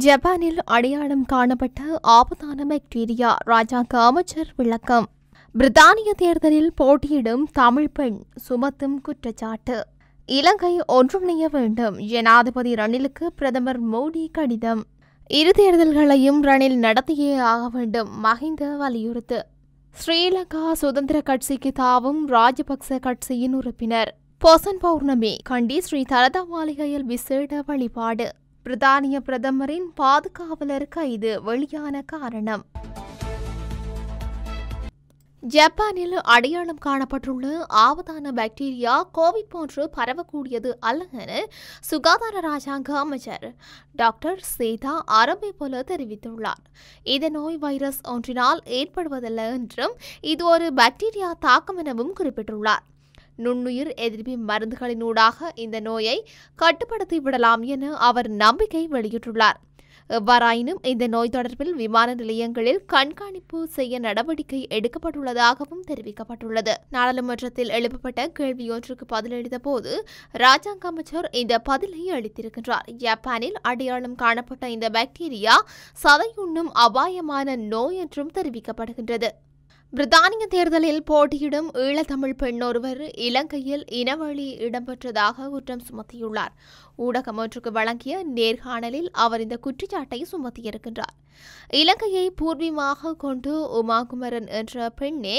ஜப்பானில் அடையாளம் காணப்பட்ட ஆபத்தான பாக்டீரியா ராஜாங்க அமைச்சர் விளக்கம். பிரித்தானிய தேர்தலில் போட்டியிடும் தமிழ் பெண் சுமத்தும் குற்றச்சாட்டு. இலங்கை ஒன்றிணைய வேண்டும், ஜனாதிபதி ரணிலுக்கு பிரதமர் மோடி கடிதம். இரு தேர்தல்களையும் ரணில் நடத்தியே ஆக வேண்டும், மஹிந்த வலியுறுத்து. ஸ்ரீலங்கா சுதந்திர கட்சிக்கு தாவும் ராஜபக்ச கட்சியின் உறுப்பினர். பொசன் பௌர்ணமி கண்டி ஸ்ரீ தலதா மாளிகையில் விசேட வழிபாடு. பிரித்தானிய பிரதமரின் பாதுகாவலர் கைது, வெளியான காரணம். ஜப்பானில் அடையாளம் காணப்பட்டுள்ள ஆபத்தான பாக்டீரியா கோவிட் போன்று பரவக்கூடியது அல்ல என சுகாதார ராஜாங்க அமைச்சர் டாக்டர் சேதா அரபேபொல தெரிவித்துள்ளார். இந்த நோய் வைரஸ் ஒன்றினால் ஏற்படுவதல்ல என்றும் இது ஒரு பாக்டீரியா தாக்கம் எனவும் குறிப்பிட்டுள்ளார். நுண்ணுயிர் எதிர்ப்பு மருந்துகளினூடாக இந்த நோயை கட்டுப்படுத்தி விடலாம் என அவர் நம்பிக்கை வெளியிட்டுள்ளார். எவ்வாறாயினும் இந்த நோய் தொடர்பில் விமான நிலையங்களில் கண்காணிப்பு செய்ய நடவடிக்கை எடுக்கப்பட்டுள்ளதாகவும் தெரிவிக்கப்பட்டுள்ளது. நாடாளுமன்றத்தில் எழுப்பப்பட்ட கேள்வியொன்றுக்கு பதிலளித்த போது ராஜாங்க அமைச்சர் இந்த பதிலை அளித்திருக்கின்றார். ஜப்பானில் அடையாளம் காணப்பட்ட இந்த பாக்டீரியா சதையுண்ணும் அபாயமான நோய் என்றும் தெரிவிக்கப்படுகின்றது. பிரித்தானிய தேர்தலில் போட்டியிடும் ஈழத்தமிழ் பெண் ஒருவர் இலங்கையில் இனவழி இடம்பெற்றதாக குற்றம் சுமத்தியுள்ளார். ஊடகம் ஒன்றுக்கு வழங்கிய நேர்காணலில் அவர் இந்த குற்றச்சாட்டை சுமத்தியிருக்கின்றார். இலங்கையை பூர்வீகமாக கொண்டு உமாகுமரன் என்ற பெண்ணே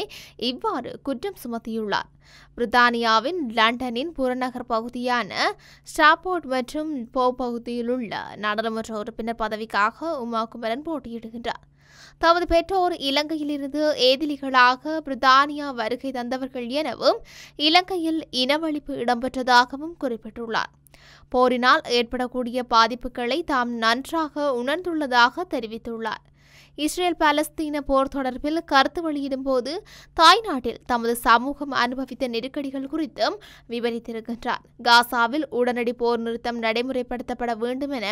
இவ்வாறு குற்றம் சுமத்தியுள்ளார். பிரித்தானியாவின் லண்டனின் புறநகர் பகுதியான ஸ்டாபோர்ட் மற்றும் போ பகுதியிலுள்ள நாடாளுமன்ற உறுப்பினர் பதவிக்காக உமாகுமரன் போட்டியிடுகின்றார். தமது பெற்றோர் இலங்கையிலிருந்து ஏதிலிகளாக பிரித்தானியா வருகை தந்தவர்கள் எனவும் இலங்கையில் இனவழிப்பு இடம்பெற்றதாகவும் குறிப்பிட்டுள்ளார். போரினால் ஏற்படக்கூடிய பாதிப்புகளை தாம் நன்றாக உணர்ந்துள்ளதாக தெரிவித்துள்ளார். இஸ்ரேல் பாலஸ்தீன போர் தொடர்பில் கருத்து வெளியிடும் போது தாய்நாட்டில் தமது சமூகம் அனுபவித்த நெருக்கடிகள் குறித்தும் விவரித்திருக்கின்றார். காசாவில் உடனடி போர் நிறுத்தம் நடைமுறைப்படுத்தப்பட வேண்டும் என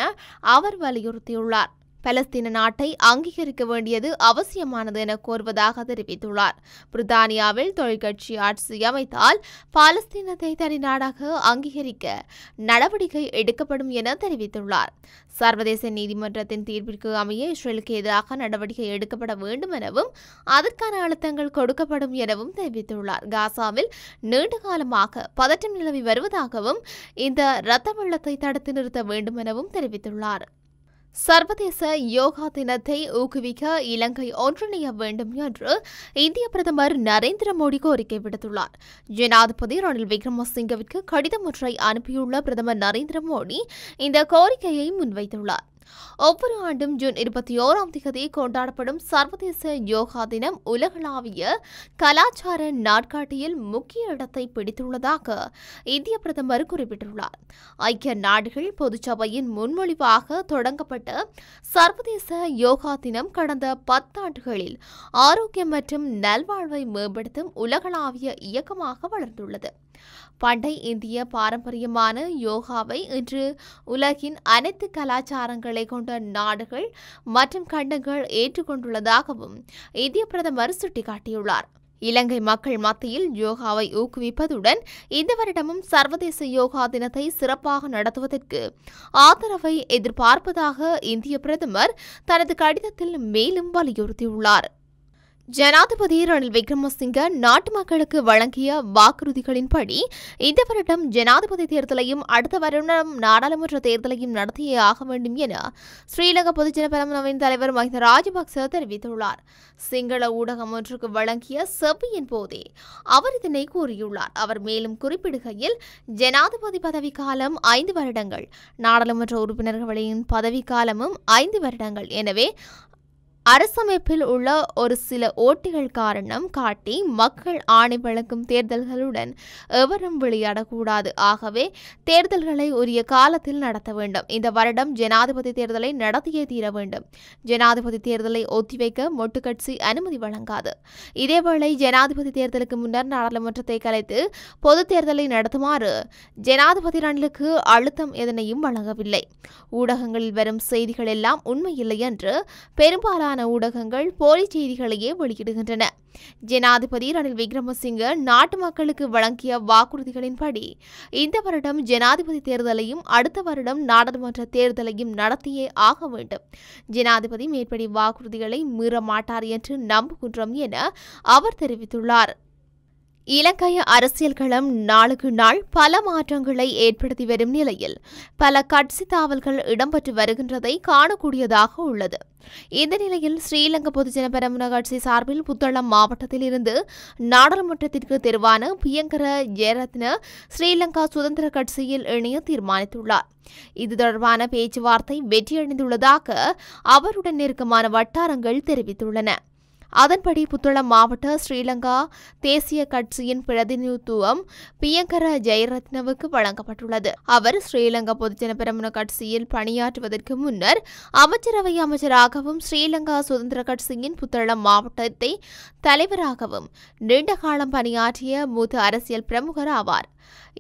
அவர் வலியுறுத்தியுள்ளார். பாலஸ்தீன நாட்டை அங்கீகரிக்க வேண்டியது அவசியமானது என கோருவதாக தெரிவித்துள்ளார். பிரித்தானியாவில் தொழிற்கட்சி ஆட்சி அமைத்தால் பாலஸ்தீனத்தை தனிநாடாக அங்கீகரிக்க நடவடிக்கை எடுக்கப்படும் என தெரிவித்துள்ளார். சர்வதேச நீதிமன்றத்தின் தீர்ப்பிற்கு அமைய இஸ்ரேலுக்கு எதிராக நடவடிக்கை எடுக்கப்பட வேண்டும் எனவும் அதற்கான அழுத்தங்கள் கொடுக்கப்படும் எனவும் தெரிவித்துள்ளார். காசாவில் நீண்ட காலமாக பதற்றம் நிலவி வருவதாகவும் இந்த இரத்த வெள்ளத்தை தடுத்து நிறுத்த வேண்டும் எனவும் தெரிவித்துள்ளார். சர்வதேச யோகா தினத்தை ஊக்குவிக்க இலங்கை ஒன்றிணைய வேண்டும் என்று இந்திய பிரதமர் நரேந்திர மோடி கோரிக்கை விடுத்துள்ளார். ஜனாதிபதி ரணில் விக்ரமசிங்கவிற்கு கடிதம் ஒன்றை அனுப்பியுள்ள பிரதமர் நரேந்திர மோடி இந்த கோரிக்கையை முன்வைத்துள்ளார். ஒவ்வொரு ஆண்டும் ஜூன் 21 கொண்டாடப்படும் சர்வதேச யோகா தினம் உலகளாவிய கலாச்சார நாட்காட்டியில் முக்கிய இடத்தை பிடித்துள்ளதாக இந்திய பிரதமர் குறிப்பிட்டுள்ளார். ஐக்கிய நாடுகள் பொதுச்சபையின் முன்மொழிவாக தொடங்கப்பட்ட சர்வதேச யோகா தினம் கடந்த 10 ஆண்டுகளில் ஆரோக்கியம் மற்றும் நல்வாழ்வை மேம்படுத்தும் உலகளாவிய இயக்கமாக வளர்ந்துள்ளது. பண்டை இந்திய பாரம்பரியமான யோகாவை இன்று உலகின் அனைத்து கலாச்சாரங்களை கொண்ட நாடுகள் மற்றும் கண்டங்கள் ஏற்றுக்கொண்டுள்ளதாகவும் இந்திய பிரதமர் சுட்டிக்காட்டியுள்ளார். இலங்கை மக்கள் மத்தியில் யோகாவை ஊக்குவிப்பதுடன் இந்த வருடமும் சர்வதேச யோகா தினத்தை சிறப்பாக நடத்துவதற்கு ஆதரவை எதிர்பார்ப்பதாக இந்திய பிரதமர் தனது கடிதத்தில் மேலும் வலியுறுத்தியுள்ளார். ஜனாதிபதி ரணில் விக்ரமசிங்க நாட்டு மக்களுக்கு வழங்கிய வாக்குறுதிகளின்படி இந்த வருடம் ஜனாதிபதி தேர்தலையும் அடுத்த வருடம் நாடாளுமன்ற தேர்தலையும் நடத்தியே ஆக வேண்டும் என ஸ்ரீலங்கா பொதுஜன பெரமுனவின் தலைவர் மஹிந்த ராஜபக்ச தெரிவித்துள்ளார். சிங்கள ஊடகம் ஒன்றுக்கு வழங்கிய செவ்வியின் போதே அவர் இதனை கூறியுள்ளார். அவர் மேலும் குறிப்பிடுகையில் ஜனாதிபதி பதவிக்காலம் 5 வருடங்கள், நாடாளுமன்ற உறுப்பினர்களின் பதவிக்காலமும் 5 வருடங்கள். எனவே அரசமைப்பில் உள்ள ஒரு சில ஓட்டிகள் காரணம் காட்டி மக்கள் ஆணை வழங்கும் தேர்தல்களுடன் எவரும் விளையாடக்கூடாது. ஆகவே தேர்தல்களை உரிய காலத்தில் நடத்த வேண்டும். இந்த வருடம் ஜனாதிபதி தேர்தலை நடத்தியே தீர வேண்டும். ஜனாதிபதி தேர்தலை ஒத்திவைக்க மொட்டு கட்சி அனுமதி வழங்காது. இதேவேளை ஜனாதிபதி தேர்தலுக்கு முன்னர் நாடாளுமன்றத்தை கலைத்து பொது தேர்தலை நடத்துமாறு ஜனாதிபதி ரணிலுக்கு அழுத்தம் எதனையும் வழங்கவில்லை. ஊடகங்களில் வரும் செய்திகள் எல்லாம் உண்மையில்லை என்று பெரும்பாலான பிரதான ஊடகங்கள் போலி செய்திகளையே வெளியிடுகின்றன. ஜனாதிபதி ரணில் விக்ரமசிங்க நாட்டு மக்களுக்கு வழங்கிய வாக்குறுதிகளின்படி இந்த வருடம் ஜனாதிபதி தேர்தலையும் அடுத்த வருடம் நாடாளுமன்ற தேர்தலையும் நடத்தியே ஆக வேண்டும். ஜனாதிபதி மேற்படி வாக்குறுதிகளை மீற மாட்டார் என்று நம்புகின்றோம் என அவர் தெரிவித்துள்ளார். இலங்கை அரசியல் களம் நாளுக்கு நாள் பல மாற்றங்களை ஏற்படுத்தி வரும் நிலையில் பல கட்சி தாவல்கள் இடம்பெற்று வருகின்றதை காணக்கூடியதாக உள்ளது. இந்த நிலையில் ஸ்ரீலங்கா பொதுஜன பெரமுன கட்சி சார்பில் புத்தளம் மாவட்டத்தில் இருந்து நாடாளுமன்றத்திற்கு தெரிவான பிரியங்கர ஜெயரத்ன ஸ்ரீலங்கா சுதந்திர கட்சியில் இணைய தீர்மானித்துள்ளார். இது தொடர்பான பேச்சுவார்த்தை வெற்றியடைந்துள்ளதாக அவருடன் நெருக்கமான வட்டாரங்கள் தெரிவித்துள்ளன. அதன்படி புத்தளம் மாவட்ட ஸ்ரீலங்கா தேசிய கட்சியின் பிரதிநிதித்துவம் பிரியங்கர ஜெயரத்னவுக்கு வழங்கப்பட்டுள்ளது. அவர் ஸ்ரீலங்கா பொதுஜன பெரமுன கட்சியில் பணியாற்றுவதற்கு முன்னர் அமைச்சரவை அமைச்சராகவும் ஸ்ரீலங்கா சுதந்திர கட்சியின் புத்தளம் மாவட்டத்தை தலைவராகவும் நீண்ட காலம் பணியாற்றிய மூத்த அரசியல் பிரமுகர் ஆவார்.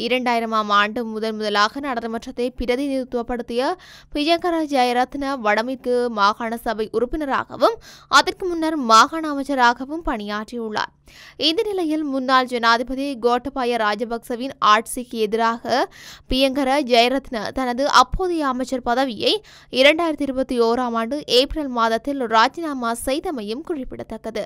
2000ஆம் ஆண்டு முதலாக நாடாளுமன்றத்தை பிரதிநிதித்துவப்படுத்திய பிரியங்கர ஜெயரத்ன வடமேற்கு மாகாண சபை உறுப்பினராகவும் அதற்கு முன்னர் மாகாண அமைச்சராகவும் பணியாற்றியுள்ளார். இந்த நிலையில் முன்னாள் ஜனாதிபதி கோட்டபாய ராஜபக்சவின் ஆட்சிக்கு எதிராக பிரியங்கர ஜெயரத்ன தனது அப்போதைய அமைச்சர் பதவியை 2021ஆம் ஆண்டு ஏப்ரல் மாதத்தில் ராஜினாமா செய்தமையும் குறிப்பிடத்தக்கது.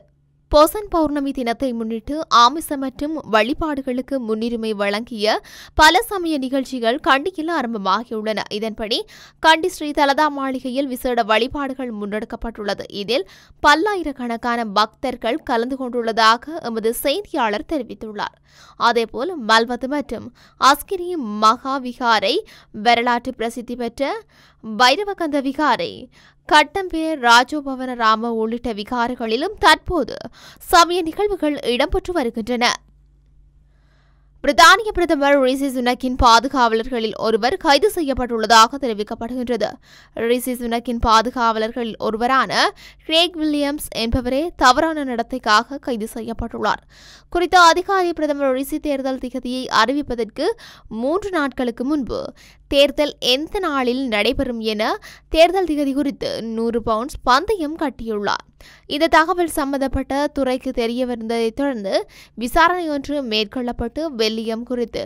போசன் பௌர்ணமி தினத்தை முன்னிட்டு ஆமிச மற்றும் வழிபாடுகளுக்கு முன்னுரிமை வழங்கிய பல சமய நிகழ்ச்சிகள் கண்டியில் ஆரம்பமாகியுள்ளன. இதன்படி கண்டி ஸ்ரீ தலதா மாளிகையில் விசேட வழிபாடுகள் முன்னெடுக்கப்பட்டுள்ளது. இதில் பல்லாயிரக்கணக்கான பக்தர்கள் கலந்து கொண்டுள்ளதாக எமது செய்தியாளர் தெரிவித்துள்ளார். அதேபோல் மல்வத்து மற்றும் அஸ்கிரி மகா விகாரை, வரலாற்று பிரசித்தி பெற்ற பைரவகந்த விகாரை, கட்டம்பே, ராஜோபவன ராம உள்ளிட்ட விகாரங்களிலும் தற்போது சமய நிகழ்வுகள் இடம்பெற்று வருகின்றன. பிரித்தானிய பிரதமர் ரிஷி சுனக்கின் பாதுகாவலர்களில் ஒருவர் கைது செய்யப்பட்டுள்ளதாக தெரிவிக்கப்படுகின்றது. ரிஷி சுனக்கின் பாதுகாவலர்களில் ஒருவரான கிரேக் வில்லியம்ஸ் என்பவரே தவறான நடத்தைக்காக கைது செய்யப்பட்டுள்ளார். குறித்த அதிகாரி பிரதமர் ரிஷி தேர்தல் திகதியை அறிவிப்பதற்கு 3 நாட்களுக்கு முன்பு தேர்தல் எந்த நாளில் நடைபெறும் என தேர்தல் திகதி குறித்து 100 பவுண்ட்ஸ் பந்தயம் கட்டியுள்ளார். இந்த தகவல் சம்பந்தப்பட்ட துறைக்கு தெரிய வந்ததைத் தொடர்ந்து விசாரணை ஒன்று மேற்கொள்ளப்பட்டு வெள்ளியம் குறித்து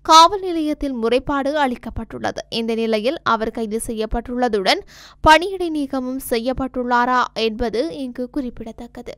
காவல் நிலையத்தில் முறைப்பாடு அளிக்கப்பட்டுள்ளது. இந்த நிலையில் அவர் கைது செய்யப்பட்டுள்ளதுடன் பணியிடை நீக்கமும் செய்யப்பட்டுள்ளாரா என்பது இங்கு குறிப்பிடத்தக்கது.